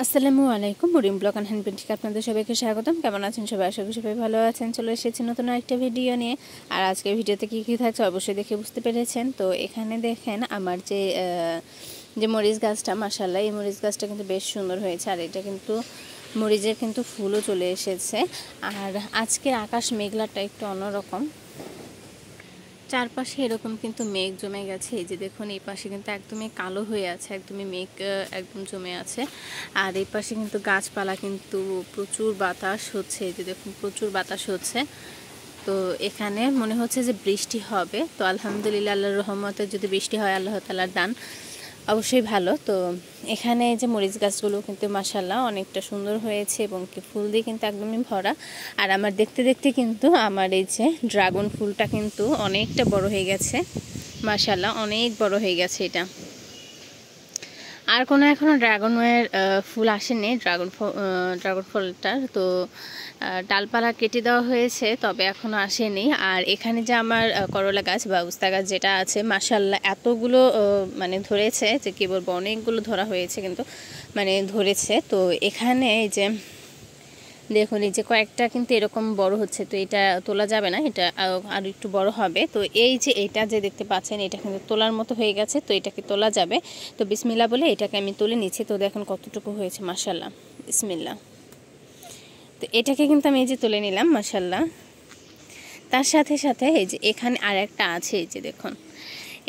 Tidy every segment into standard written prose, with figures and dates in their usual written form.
আসসালামু আলাইকুম। মরিম blog and hand painting আপনাদের সবাইকে স্বাগতম। কেমন আছেন সবাই? আশা করি সবাই ভালো আছেন। চলে এসেছি নতুন আরেকটা ভিডিও নিয়ে। আর আজকের ভিডিওতে কী থাকছে অবশ্যই দেখে বুঝতে পেরেছেন। তো এখানে দেখেন আমার যে মরিচ গাছটা, মাশাআল্লাহ এই মরিচ গাছটা কিন্তু বেশ সুন্দর হয়েছে। আর এটা কিন্তু মরিচের কিন্তু ফুলও চলে এসেছে। আর আজকের আকাশ মেঘলাটা একটু অন্যরকম, চারপাশে এরকম কিন্তু মেঘ জমে গেছে। এই যে দেখুন, এই পাশে কিন্তু একদমই কালো হয়ে আছে, একদমই মেঘ একদম জমে আছে। আর এই পাশে কিন্তু গাছপালা কিন্তু প্রচুর বাতাস হচ্ছে। এই যে দেখুন, প্রচুর বাতাস হচ্ছে। তো এখানে মনে হচ্ছে যে বৃষ্টি হবে। তো আলহামদুলিল্লাহ, আল্লাহর রহমতে যদি বৃষ্টি হয়, আল্লাহ তাআলার দান, অবশ্যই ভালো। তো এখানে এই যে মরিচ গাছগুলো কিন্তু মাশাআল্লাহ অনেকটা সুন্দর হয়েছে এবং কি ফুল দিয়ে কিন্তু একদমই ভরা। আর আমার দেখতে দেখতে কিন্তু আমার এই যে ড্রাগন ফুলটা কিন্তু অনেকটা বড় হয়ে গেছে, মাশাআল্লাহ অনেক বড় হয়ে গেছে এটা। আর কোনো এখনও ড্রাগনের ফুল আসেনি, ড্রাগন ফলটার। তো ডালপালা কেটে দেওয়া হয়েছে, তবে এখনও আসেনি। আর এখানে যে আমার করলা গাছ বা উস্তা গাছ যেটা আছে, মাশাআল্লাহ এতগুলো মানে ধরেছে যে কি বলবো, অনেকগুলো ধরা হয়েছে কিন্তু মানে ধরেছে। তো এখানে এই যে দেখুন, এই যে কয়েকটা কিন্তু এরকম বড় হচ্ছে। তো এটা তোলা যাবে না, এটা আর একটু বড় হবে। তো এই যে এটা যে দেখতে পাচ্ছেন, এটা কিন্তু তোলার মতো হয়ে গেছে। তো এটাকে তোলা যাবে। তো বিসমিল্লাহ বলে এটাকে আমি তুলে নিচ্ছি। তো দেখুন কতটুকু হয়েছে, মাশাআল্লাহ, বিসমিল্লাহ। তো এটাকে কিন্তু আমি এই যে তুলে নিলাম, মাশাআল্লাহ। তার সাথে সাথে এই যে এখানে আরেকটা আছে, এই যে দেখুন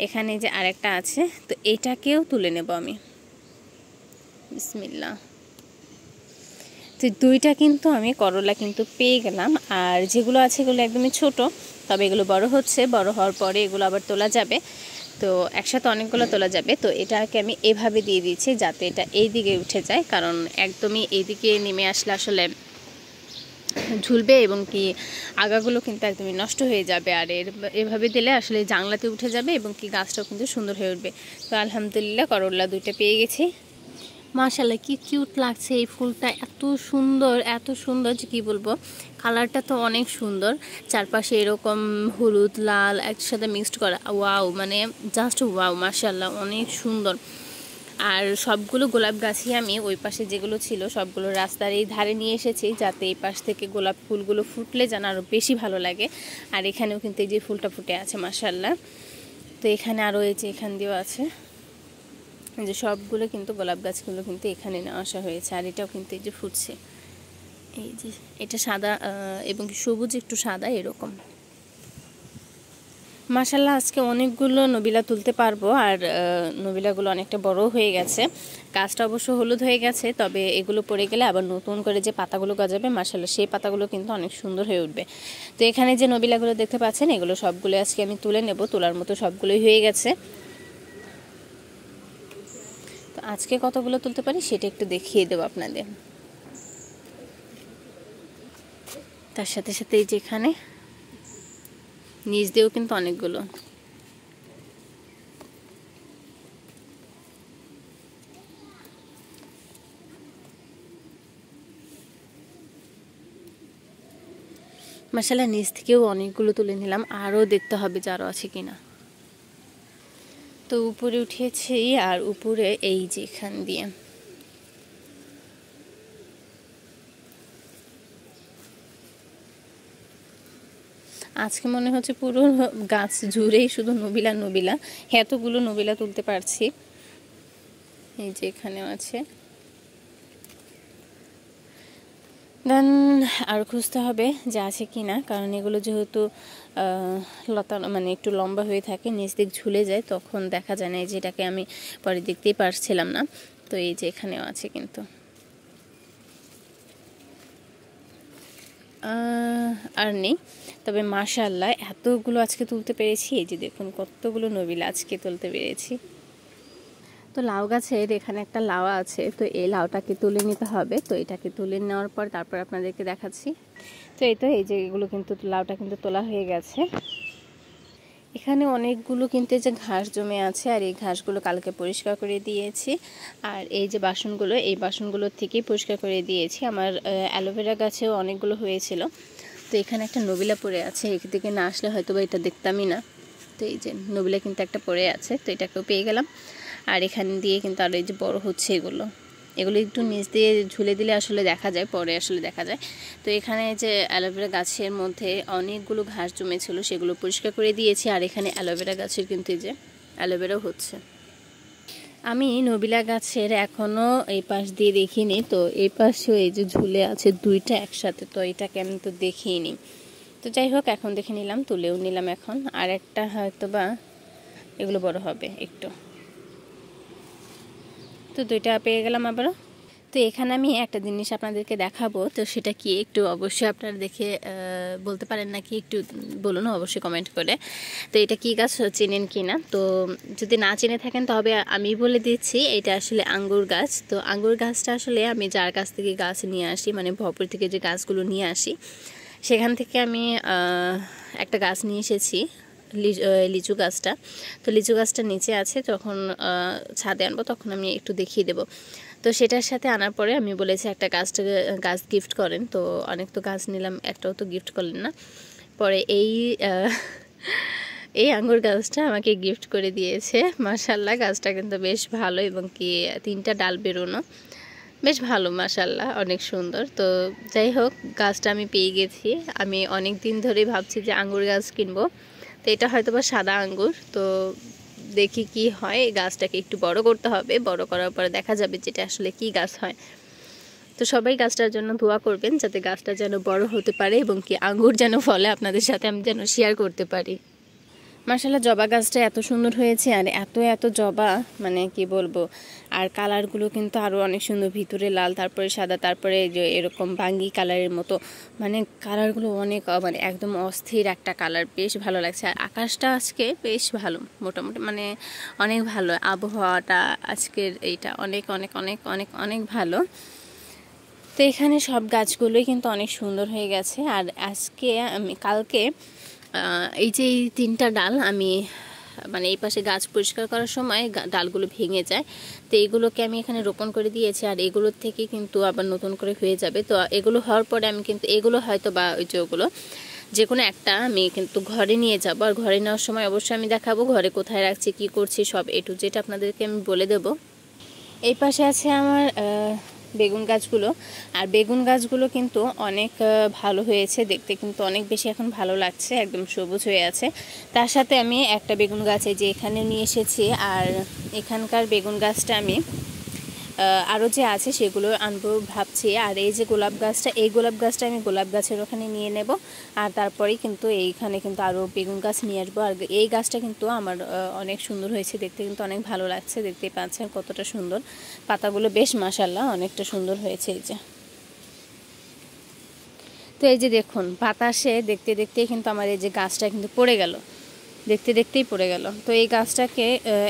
এখানে যে আরেকটা আছে। তো এটাকেও তুলে নেব আমি, বিসমিল্লাহ। তো দুইটা কিন্তু আমি করলা কিন্তু পেয়ে গেলাম। আর যেগুলো আছে এগুলো একদমই ছোট, তবে এগুলো বড় হচ্ছে। বড় হওয়ার পরে এগুলো আবার তোলা যাবে। তো একসাথে অনেকগুলো তোলা যাবে। তো এটাকে আমি এভাবে দিয়ে দিচ্ছি যাতে এটা এই দিকে উঠে যায়, কারণ একদমই এইদিকে নেমে আসলে আসলে ঝুলবে এবং কি আগাগুলো কিন্তু একদমই নষ্ট হয়ে যাবে। আর এভাবে দিলে আসলে জাংলাতে উঠে যাবে এবং কি গাছটাও কিন্তু সুন্দর হয়ে উঠবে। তো আলহামদুলিল্লাহ করলা দুইটা পেয়ে গেছি। মাশাআল্লাহ কি কিউট লাগছে এই ফুলটা, এত সুন্দর এত সুন্দর যে কি বলবো। কালারটা তো অনেক সুন্দর, চারপাশে এরকম হলুদ লাল একসাথে মিক্সড করা, ওয়াও, মানে জাস্ট ওয়াও, মাশাআল্লাহ অনেক সুন্দর। আর সবগুলো গোলাপ গাছই আমি ওই পাশে যেগুলো ছিল সবগুলো রাস্তার এই ধারে নিয়ে এসেছি, যাতে এই পাশ থেকে গোলাপ ফুলগুলো ফুটলে যেন আরও বেশি ভালো লাগে। আর এখানেও কিন্তু এই যে ফুলটা ফুটে আছে, মাশাআল্লাহ। তো এখানে আরও এই যে এখান দিয়েও আছে, যে সবগুলো কিন্তু গোলাপ গাছগুলো কিন্তু এখানে নেওয়া আসা হয়েছে। আর এটাও কিন্তু এই যে ফুটছে, এই যে এটা সাদা এবং সবুজ একটু সাদা এরকম। মাশাআল্লাহ আজকে অনেকগুলো নবিলা তুলতে পারবো। আর নবিলাগুলো অনেকটা বড় হয়ে গেছে। গাছটা অবশ্য হলুদ হয়ে গেছে, তবে এগুলো পড়ে গেলে আবার নতুন করে যে পাতাগুলো গজাবে, মাশাআল্লাহ সেই পাতাগুলো কিন্তু অনেক সুন্দর হয়ে উঠবে। তো এখানে যে নবিলাগুলো দেখতে পাচ্ছেন, এগুলো সবগুলো আজকে আমি তুলে নেব। তোলার মতো সবগুলোই হয়ে গেছে। তো আজকে কতগুলো তুলতে পারি সেটা একটু দেখিয়ে দেবো আপনাদের। তার সাথে সাথে এই যে এখানে নিচ দিয়েও কিন্তু অনেকগুলো। মাশাআল্লাহ নিচ থেকেও অনেকগুলো তুলে নিলাম, আরও দেখতে হবে যে আরও আছে কিনা। তো উপরে উঠিয়েছি, আর উপরে এই যে এখান দিয়ে আজকে মনে হচ্ছে পুরো গাছ জুড়েই শুধু নবিলা নবিলা, এতগুলো নবিলা তুলতে পারছি। এই যে এখানেও আছে। দেন আর খুঁজতে হবে যে আছে কি না, কারণ এগুলো যেহেতু লতা মানে একটু লম্বা হয়ে থাকে, নিচ দিক ঝুলে যায়, তখন দেখা যায় না। এই যেটাকে আমি পরে দেখতেই পারছিলাম না। তো এই যে এখানেও আছে কিন্তু আর নেই। তবে মাশাআল্লাহ এতগুলো আজকে তুলতে পেরেছি। এই যে দেখুন কতগুলো নবিলা আজকে তুলতে পেরেছি। তো লাউ গাছের এখানে একটা লাউ আছে, তো এই লাউটাকে তুলে নিতে হবে। তো এটাকে তুলে নেওয়ার পর তারপর আপনাদেরকে দেখাচ্ছি। তো এই যে এগুলো কিন্তু লাউটা কিন্তু তোলা হয়ে গেছে। এখানে অনেকগুলো কিন্তু যে ঘাস জমে আছে, আর এই ঘাসগুলো কালকে পরিষ্কার করে দিয়েছি। আর এই যে বাসনগুলো, এই বাসনগুলোর থেকেই পরিষ্কার করে দিয়েছি। আমার অ্যালোভেরা গাছেও অনেকগুলো হয়েছিল। তো এখানে একটা নবিলা পড়ে আছে, এদিকে না আসলে হয়তো বা এটা দেখতামই না। তো এই যে নবিলা কিন্তু একটা পড়ে আছে, তো এটাকেও পেয়ে গেলাম। আর এখান দিয়ে কিন্তু আরও এই যে বড় হচ্ছে এগুলো। এগুলো একটু নিচ দিয়ে ঝুলে দিলে আসলে দেখা যায়, পরে আসলে দেখা যায়। তো এখানে যে অ্যালোভেরা গাছের মধ্যে অনেকগুলো ঘাস জমেছিল, সেগুলো পরিষ্কার করে দিয়েছি। আর এখানে অ্যালোভেরা গাছের কিন্তু এই যে অ্যালোভেরাও হচ্ছে। আমি নবিলা গাছের এখনও এই পাশ দিয়ে দেখিনি, তো এই পাশেও এই যে ঝুলে আছে দুইটা একসাথে, তো এটাকে আমি তো দেখিনি। তো যাই হোক, এখন দেখে নিলাম, তুলেও নিলাম। এখন আর একটা হয়তো বা এগুলো বড় হবে একটু, তো দুইটা পেয়ে গেলাম আবারও। তো এখানে আমি একটা জিনিস আপনাদেরকে দেখাবো, তো সেটা কি একটু অবশ্যই আপনারা দেখে বলতে পারেন নাকি, একটু বলুন অবশ্যই কমেন্ট করে। তো এটা কি গাছ চেনেন কি না, তো যদি না চিনে থাকেন তবে আমি বলে দিচ্ছি, এটা আসলে আঙ্গুর গাছ। তো আঙ্গুর গাছটা আসলে আমি যার কাছ থেকে গাছ নিয়ে আসি, মানে ভরপুর থেকে যে গাছগুলো নিয়ে আসি, সেখান থেকে আমি একটা গাছ নিয়ে এসেছি, লিচু গাছটা। তো লিচু গাছটা নিচে আছে, যখন ছাদে আনবো তখন আমি একটু দেখিয়ে দেবো। তো সেটার সাথে আনার পরে আমি বলেছি একটা গাছ গিফট করেন, তো অনেক তো গাছ নিলাম, একটাও তো গিফট করলেন না। পরে এই আঙ্গুর গাছটা আমাকে গিফট করে দিয়েছে। মাশাআল্লাহ, গাছটা কিন্তু বেশ ভালো, এবং কি 3টা ডাল বেরোনো, বেশ ভালো, মাশাআল্লাহ, অনেক সুন্দর। তো যাই হোক, গাছটা আমি পেয়ে গেছি। আমি অনেক দিন ধরেই ভাবছি যে আঙ্গুর গাছ কিনবো, তো এটা হয়তো বা সাদা আঙ্গুর। তো দেখি কি হয়, গাছটাকে একটু বড় করতে হবে, বড় করার পরে দেখা যাবে যেটা আসলে কি গাছ হয়। তো সবাই গাছটার জন্য দোয়া করবেন, যাতে গাছটা যেন বড় হতে পারে এবং কি আঙ্গুর যেন ফলে আপনাদের সাথে আমি যেন শেয়ার করতে পারি। মাশাআল্লাহ, জবা গাছটা এত সুন্দর হয়েছে, আর এত জবা, মানে কি বলবো। আর কালারগুলো কিন্তু আরও অনেক সুন্দর, ভিতরে লাল, তারপরে সাদা, তারপরে যে এরকম বাঙ্গি কালারের মতো, মানে কালারগুলো অনেক, মানে একদম অস্থির একটা কালার, বেশ ভালো লাগছে। আর আকাশটা আজকে বেশ ভালো, মোটামুটি মানে অনেক ভালো আবহাওয়াটা আজকের, এইটা অনেক অনেক অনেক অনেক অনেক ভালো। তো এখানে সব গাছগুলোই কিন্তু অনেক সুন্দর হয়ে গেছে। আর আজকে আমি কালকে এই যে এই 3টা ডাল আমি, মানে এই পাশে গাছ পরিষ্কার করার সময় ডালগুলো ভেঙে যায়, তো এগুলোকে আমি এখানে রোপণ করে দিয়েছি। আর এগুলোর থেকে কিন্তু আবার নতুন করে হয়ে যাবে। তো এগুলো হওয়ার পরে আমি কিন্তু এগুলো হয়তো বা ওই যে ওগুলো যে কোনো একটা আমি কিন্তু ঘরে নিয়ে যাব। আর ঘরে নেওয়ার সময় অবশ্যই আমি দেখাবো ঘরে কোথায় রাখছি, কি করছি, সব A to Z আপনাদেরকে আমি বলে দেব। এই পাশে আছে আমার বেগুন গাছগুলো। আর বেগুন গাছগুলো কিন্তু অনেক ভালো হয়েছে, দেখতে কিন্তু অনেক বেশি এখন ভালো লাগছে, একদম সবুজ হয়ে আছে। তার সাথে আমি একটা বেগুন গাছ এই যে এখানে নিয়ে এসেছি। আর এখানকার বেগুন গাছটা আমি আরও যে আছে সেগুলো আনবো ভাবছি। আর এই যে গোলাপ গাছটা, এই গোলাপ গাছটা আমি গোলাপ গাছের ওখানে নিয়ে নেব। আর তারপরেই কিন্তু এইখানে কিন্তু আরও বেগুন গাছ নিয়ে আসবো। আর এই গাছটা কিন্তু আমার অনেক সুন্দর হয়েছে, দেখতে কিন্তু অনেক ভালো লাগছে, দেখতেই পাচ্ছেন কতটা সুন্দর, পাতাগুলো বেশ মাশাআল্লাহ অনেকটা সুন্দর হয়েছে। এই যে, তো এই যে দেখুন, বাতাসে দেখতে দেখতেই কিন্তু আমার এই যে গাছটা কিন্তু পড়ে গেল, দেখতে দেখতেই পড়ে গেল। তো এই গাছটাকে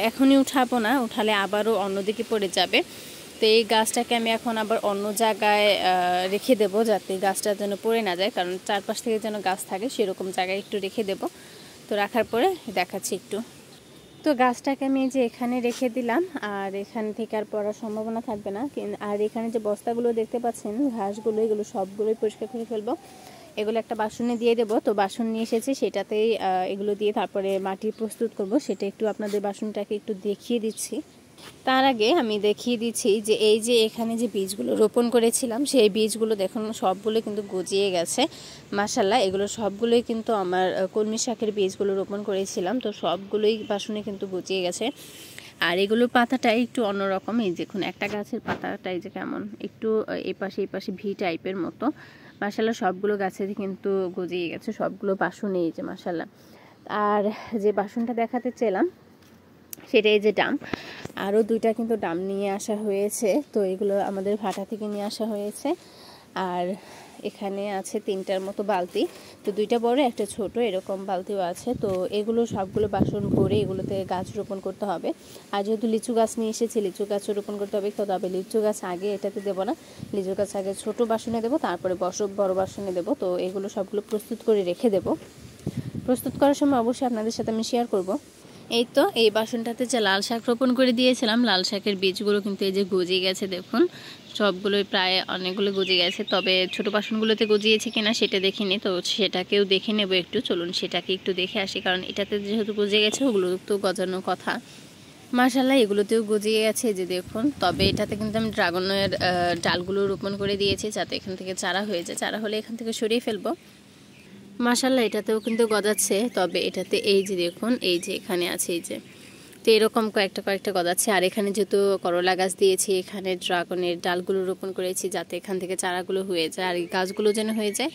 এখনই উঠাবো না, উঠালে আবারও অন্যদিকে পড়ে যাবে। তো এই গাছটাকে আমি এখন আবার অন্য জায়গায় রেখে দেবো, যাতে গাছটা যেন পড়ে না যায়, কারণ চারপাশ থেকে যেন গাছ থাকে সেরকম জায়গায় একটু রেখে দেব। তো রাখার পরে দেখাচ্ছি একটু। তো গাছটাকে আমি যে এখানে রেখে দিলাম, আর এখান থেকে আর পড়ার সম্ভাবনা থাকবে না। আর এখানে যে বস্তাগুলো দেখতে পাচ্ছেন, ঘাসগুলো, এগুলো সবগুলোই পরিষ্কার করে ফেলবো। এগুলো একটা বাসনে দিয়ে দেবো। তো বাসন নিয়ে এসেছি, সেটাতেই এগুলো দিয়ে তারপরে মাটি প্রস্তুত করব, সেটা একটু আপনাদের বাসনটাকে একটু দেখিয়ে দিচ্ছি। তার আগে আমি দেখিয়ে দিচ্ছি যে এই যে এখানে যে বীজগুলো রোপণ করেছিলাম, সেই বীজগুলো দেখুন সবগুলো কিন্তু গজিয়ে গেছে। মাশাআল্লাহ, এগুলো সবগুলোই কিন্তু আমার কলমি শাকের বীজগুলো রোপণ করেছিলাম, তো সবগুলোই বাসনে কিন্তু গজিয়ে গেছে। আর এগুলোর পাতাটা একটু অন্যরকম, এই দেখুন একটা গাছের পাতাটা এই যে কেমন একটু এই পাশে ভি টাইপের মতো। মাশাআল্লাহ, সবগুলো গাছে কিন্তু গজিয়ে গেছে, সবগুলো বাসনে এই যে মাশাআল্লাহ। আর যে বাসনটা দেখাতে চেলাম সেটা এই যে ডাম, আরও 2টা কিন্তু ডাম নিয়ে আসা হয়েছে। তো এগুলো আমাদের ভাটা থেকে নিয়ে আসা হয়েছে। আর এখানে আছে 3টার মতো বালতি, তো 2টা বড় একটা ছোট, এরকম বালতিও আছে। তো এগুলো সবগুলো বাসন ভরে এগুলোতে গাছ রোপণ করতে হবে। আর যেহেতু লিচু গাছ নিয়ে এসেছি, লিচু গাছও রোপণ করতে হবে। তবে লিচু গাছ আগে এটাতে দেবো না, লিচু গাছ আগে ছোট বাসনে দেবো, তারপরে বড় বাসনে দেবো। তো এগুলো সবগুলো প্রস্তুত করে রেখে দেবো। প্রস্তুত করার সময় অবশ্যই আপনাদের সাথে আমি শেয়ার করব। এই তো এই বাসনটাতে যে লাল শাক রোপণ করে দিয়েছিলাম, লাল শাকের বীজগুলো কিন্তু এই যে গজিয়ে গেছে, দেখুন সবগুলোই প্রায় অনেকগুলো গজিয়ে গেছে। তবে ছোট বাসনগুলোতে গজিয়েছে কিনা সেটা দেখিনি, তো সেটাকেও দেখে নেব একটু। চলুন সেটাকে একটু দেখে আসি, কারণ এটাতে যেহেতু গজিয়ে গেছে ওগুলো তো গজানোর কথা। মাশাআল্লাহ এগুলোতেও গজিয়ে গেছে যে দেখুন। তবে এটাতে কিন্তু আমি ড্রাগনের ডালগুলো রোপণ করে দিয়েছি যাতে এখান থেকে চারা হয়ে যায়, চারা হলে এখান থেকে সরিয়ে ফেলবো। মাশাআল্লাহ এটাতেও কিন্তু গজাচ্ছে, তবে এটাতে এই যে দেখুন এই যে এখানে আছে এই যে, তো এরকম কয়েকটা গজাচ্ছে। আর এখানে যেহেতু করলা গাছ দিয়েছি, এখানে ড্রাগনের ডালগুলো রোপণ করেছি যাতে এখান থেকে চারাগুলো হয়ে যায় আর এই গাছগুলো যেন হয়ে যায়,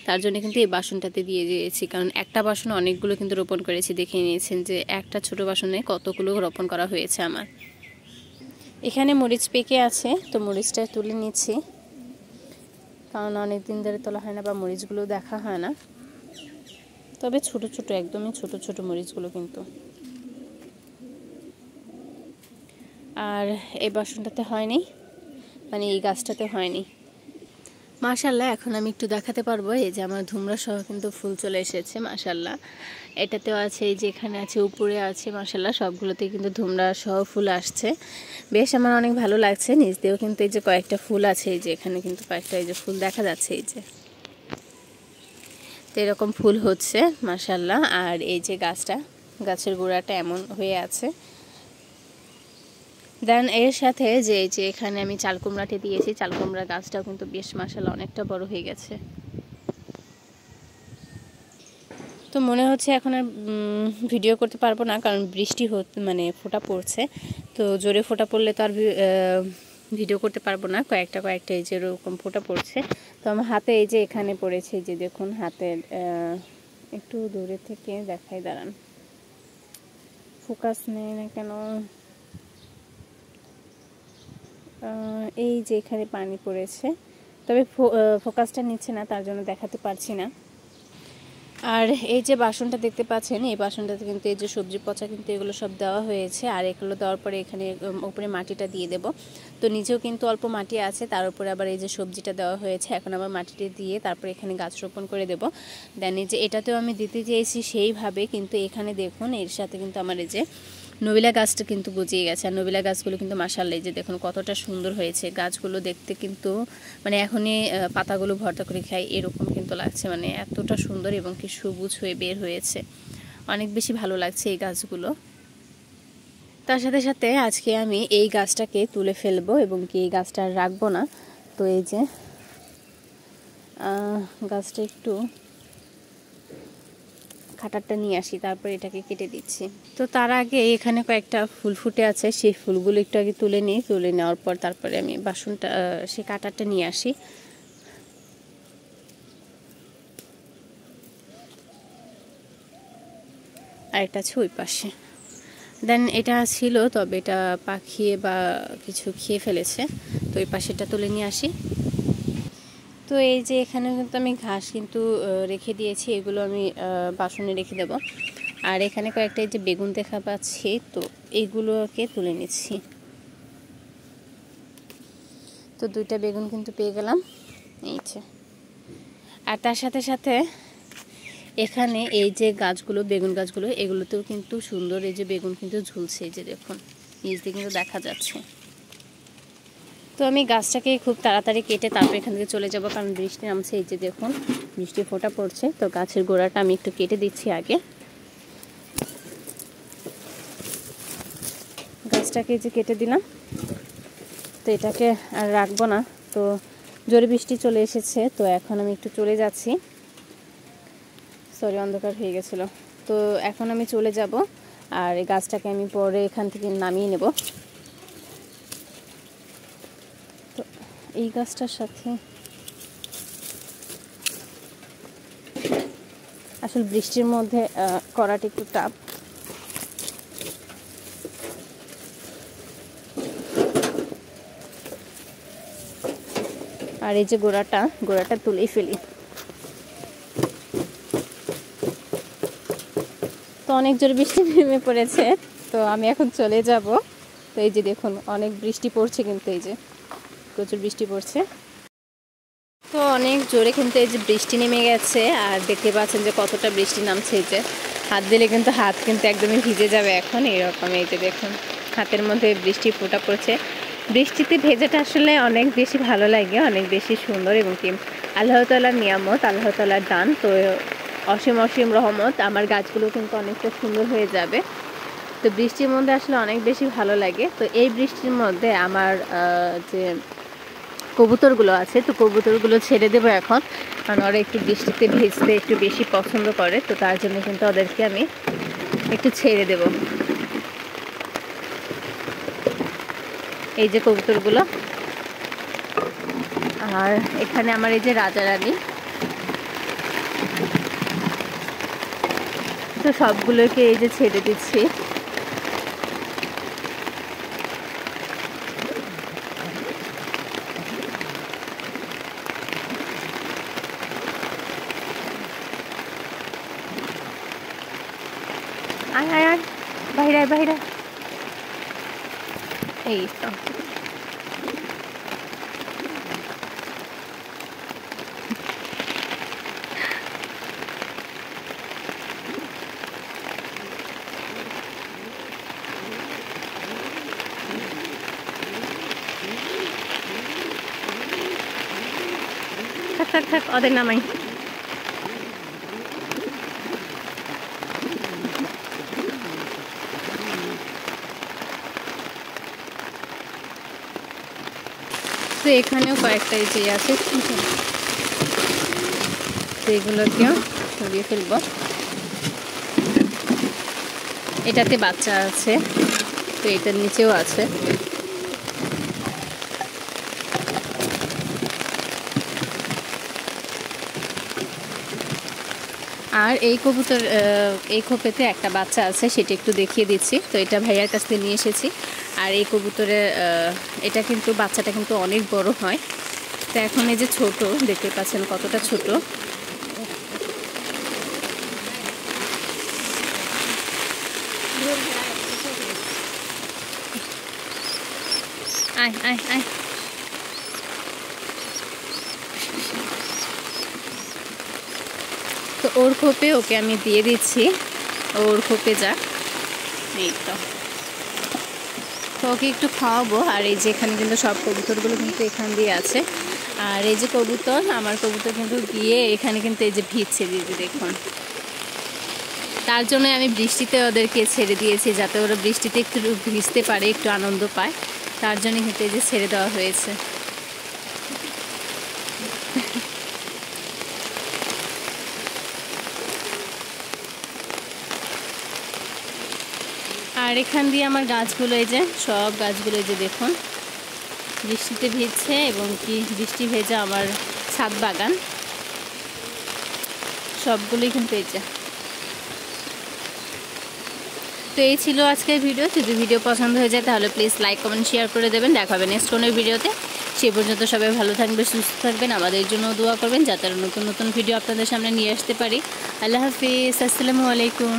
তার জন্য কিন্তু এই বাসনটাতে দিয়ে দিয়েছি। কারণ একটা বাসনে অনেকগুলো কিন্তু রোপণ করেছি, দেখে নিয়েছেন যে একটা ছোট বাসনে কতগুলো রোপণ করা হয়েছে আমার। এখানে মরিচ পেকে আছে, তো মরিচটা তুলে নিচ্ছি কারণ অনেক দিন ধরে তোলা হয় না বা মরিচগুলো দেখা হয় না। তবে ছোট ছোট, একদমই ছোট ছোট মরিচগুলো কিন্তু। আর এই বাসনটাতে হয়নি, মানে এই গাছটাতে হয়নি। মাশাআল্লাহ এখন আমি একটু দেখাতে পারবো এই যে আমার ধুমরা সহ কিন্তু ফুল চলে এসেছে মাশাআল্লাহ। এটাতেও আছে, এই যে এখানে আছে, উপরে আছে, মাশাআল্লাহ সবগুলোতে কিন্তু ধুমরা সহ ফুল আসছে। বেশ আমার অনেক ভালো লাগছে। নিচ দিয়েও কিন্তু এই যে কয়েকটা ফুল আছে, এই যে এখানে কিন্তু কয়েকটা এই যে ফুল দেখা যাচ্ছে এই যে, তো এরকম ফুল হচ্ছে মাশাআল্লাহ। আর এই যে গাছের গোড়াটা এমন হয়ে আছে। দেন এর সাথে যে এই যে এখানে আমি চাল কুমড়াটি দিয়েছি, চাল কুমড়া গাছটাও কিন্তু বেশ মাশাআল্লাহ অনেকটা বড় হয়ে গেছে। তো মনে হচ্ছে এখন আর ভিডিও করতে পারবো না কারণ বৃষ্টি মানে ফোঁটা পড়ছে, তো জোরে ফোঁটা পড়লে তো আর ভিডিও করতে পারবো না। কয়েকটা এই যে এরকম ফোঁটা পড়ছে, তো আমার হাতে এই যে এখানে পড়েছে, যে দেখুন হাতের একটু দূরে থেকে দেখাই, দাঁড়ান, ফোকাস নেই না কেন, এই যে এখানে পানি পড়েছে, তবে ফোকাসটা নিচ্ছে না তার জন্য দেখাতে পারছি না। আর এই যে বাসনটা দেখতে পাচ্ছেন, এই বাসনটাতে কিন্তু এই যে সবজি পচা কিন্তু এগুলো সব দেওয়া হয়েছে। আর এগুলো দেওয়ার পরে এখানে উপরে মাটিটা দিয়ে দেব। তো নিচেও কিন্তু অল্প মাটি আছে, তার উপরে আবার এই যে সবজিটা দেওয়া হয়েছে। এখন আবার মাটিটা দিয়ে তারপরে এখানে গাছ রোপণ করে দেব। দেন এই যে এটাতেও আমি দিতে চেয়েছি সেইভাবে, কিন্তু এখানে দেখুন এর সাথে কিন্তু আমার এই যে নবিলা গাছটা কিন্তু গজিয়ে গেছে। আর নবিলা গাছগুলো কিন্তু মাশাআল্লাহ যে দেখুন কতটা সুন্দর হয়েছে। গাছগুলো দেখতে কিন্তু মানে এখনই পাতাগুলো ভর্তা করে খাই এরকম কিন্তু লাগছে, মানে এতটা সুন্দর এবং কি সবুজ হয়ে বের হয়েছে, অনেক বেশি ভালো লাগছে এই গাছগুলো। তার সাথে সাথে আজকে আমি এই গাছটাকে তুলে ফেলবো এবং কি এই গাছটা আর রাখবো না। তো এই যে গাছটা একটু কাটারটা নিয়ে আসি, তারপর এটাকে কেটে দিচ্ছি। তো তার আগে এখানে কয়েকটা ফুল ফুটে আছে, সেই ফুলগুলো একটু আগে তুলে নিই, তুলে নেওয়ার পর তারপরে আমি বাসনটা সেই কাটারটা নিয়ে আসি। আর এটা আছে ওই পাশে। দেন এটা ছিল, তবে এটা পাখিয়ে বা কিছু খেয়ে ফেলেছে, তো ওই পাশেটা তুলে নিয়ে আসি। তো এই যে এখানে কিন্তু আমি ঘাস কিন্তু রেখে দিয়েছি, এগুলো আমি বাসনে রেখে দেব। আর এখানে কয়েকটা এই যে বেগুন দেখা পাচ্ছি, তো এইগুলোকে তুলে নিচ্ছি। তো দুইটা বেগুন কিন্তু পেয়ে গেলাম এই যে। আর তার সাথে সাথে এখানে এই যে গাছগুলো, বেগুন গাছগুলো, এগুলোতেও কিন্তু সুন্দর এই যে বেগুন কিন্তু ঝুলছে, এই যে দেখুন নিচ দিয়ে কিন্তু দেখা যাচ্ছে। তো আমি গাছটাকে খুব তাড়াতাড়ি কেটে তারপর এখান থেকে চলে যাব, কারণ বৃষ্টি নামছে, এই যে দেখুন বৃষ্টি ফোঁটা পড়ছে। তো গাছের গোড়াটা আমি একটু কেটে দিচ্ছি আগে। গাছটাকে যে কেটে দিলাম, তো এটাকে আর রাখবো না। তো জোরে বৃষ্টি চলে এসেছে, তো এখন আমি একটু চলে যাচ্ছি। সরি, অন্ধকার হয়ে গেছিল। তো এখন আমি চলে যাব, আর এই গাছটাকে আমি পরে এখান থেকে নামিয়ে নেব। তো এই গাছটার সাথে আসলে বৃষ্টির মধ্যে করাটা একটু টাফ। আর এই যে গোড়াটা তুলেই ফেলি। তো অনেক জোরে বৃষ্টি নেমে পড়েছে, তো আমি এখন চলে যাব। তো এই যে দেখুন অনেক বৃষ্টি পড়ছে, কিন্তু এই যে প্রচুর বৃষ্টি পড়ছে। তো অনেক জোরে কিন্তু এই যে বৃষ্টি নেমে গেছে, আর দেখতে পাচ্ছেন যে কতটা বৃষ্টি নামছে। এই যে হাত দিলে কিন্তু হাত কিন্তু একদমই ভিজে যাবে এখন এরকম। এই যে দেখুন হাতের মধ্যে বৃষ্টি ফোঁটা পড়ছে। বৃষ্টিতে ভেজাটা আসলে অনেক বেশি ভালো লাগে, অনেক বেশি সুন্দর, এবং কি আল্লাহ তাআলার নিয়ামত, আল্লাহ তাআলার দান। তো অসীম অসীম রহমত, আমার গাছগুলো কিন্তু অনেকটা সুন্দর হয়ে যাবে। তো তো বৃষ্টির মধ্যে আসলে অনেক বেশি ভালো লাগে। তো এই বৃষ্টির মধ্যে আমার যে কবুতরগুলো আছে, তো কবুতরগুলো ছেড়ে দেবো এখন, কারণ ওরা একটু বৃষ্টিতে ভিজতে একটু বেশি পছন্দ করে। তো তার জন্য কিন্তু ওদেরকে আমি একটু ছেড়ে দেব। এই যে কবুতরগুলো, আর এখানে আমার এই যে রাজা রানী, তো সবগুলোকে এই যে ছেড়ে দিচ্ছি। আয় আয় আয়, বাইরে আয়, বাইরে। এই তো থাক থাক থাক, ওদের নামাই। তো এখানেও কয়েকটা যে আছে, তো এগুলোকেও সরিয়ে ফেলবো। এটাতে বাচ্চা আছে, তো এটার নিচেও আছে। আর এই কবুতর, এই খোপেতে একটা বাচ্চা আছে, সেটা একটু দেখিয়ে দিচ্ছি। তো এটা ভাইয়ার কাছ থেকে নিয়ে এসেছি। আর এই কবুতরের এটা কিন্তু বাচ্চাটা কিন্তু অনেক বড় হয়। তো এখন এই যে ছোট, দেখতে পাচ্ছেন কতটা ছোট। আয় আয় আয়। তো ওর খোপে ওকে আমি দিয়ে দিচ্ছি, ওর খোপে যাক। এই তো ওকে একটু খাওয়াবো। আর এই যে এখানে কিন্তু সব কবুতরগুলো কিন্তু এখান দিয়ে আছে। আর এই যে কবুতর, আমার কবুতর কিন্তু গিয়ে এখানে কিন্তু এই যে ভিজছে, দিদি দেখুন। তার জন্য আমি বৃষ্টিতে ওদেরকে ছেড়ে দিয়েছি, যাতে ওরা বৃষ্টিতে একটু ভিজতে পারে, একটু আনন্দ পায়। তার জন্য কিন্তু এই যে ছেড়ে দেওয়া হয়েছে। আর এখান দিয়ে আমার গাছগুলো, এই যে সব গাছগুলো এই যে দেখুন বৃষ্টিতে ভিজছে, এবং কি বৃষ্টি ভেজা আমার ছাদ বাগান সবগুলোই কিন্তু এই যে। তো এই ছিল আজকের ভিডিও। যদি ভিডিও পছন্দ হয়ে যায় তাহলে প্লিজ লাইক, কমেন্ট, শেয়ার করে দেবেন। দেখা হবে নেক্সট কোনো ভিডিওতে। সেই পর্যন্ত সবাই ভালো থাকবেন, সুস্থ থাকবেন, আমাদের জন্য দোয়া করবেন যাতে নতুন নতুন ভিডিও আপনাদের সামনে নিয়ে আসতে পারি। আল্লাহ হাফিজ, আসসালামু আলাইকুম।